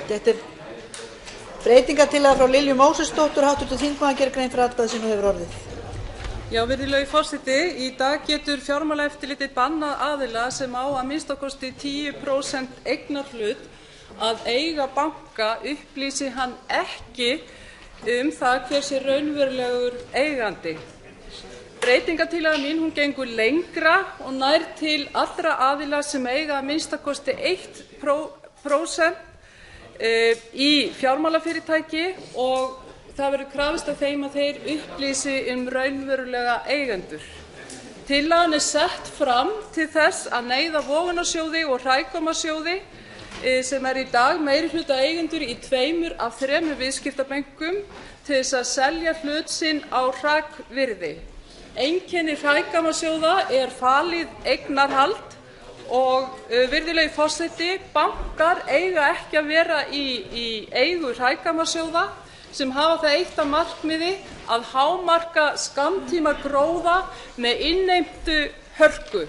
Þetta er breytingartillaga frá Lilju Mósesdóttur. Háttvirtur þingmaður gerir grein fyrir atkvæði sínu og hefur orðið. Já, virðulegi forseti, í dag getur Fjármálaeftirlitið bannað aðila sem á að minnsta kosti 10% eignarhlut að eiga banka upplýsi hann ekki það hver sé raunverulegur eigandi. Breytingartillaga mín, hún gengur lengra og nær til allra aðila sem eiga að minnsta kosti 1% í fjármálafyrirtæki og það verður krafist af þeim að þeir upplýsi raunverulega eigendur. Tillagan er sett fram til þess að neyða vogunarsjóði og hrægammasjóði sem í dag meirihluta eigendur í 2 af 3 viðskiptabönkum til þess að selja hlut sinn á hrakvirði. Einkenni hrægammasjóða er falið eignarhald og virðulegi forseti, bankar eiga ekki að vera í eigu hrægammasjóða sem hafa það eitt að markmiði að hámarka skammtímagróða með innheimtu hörku.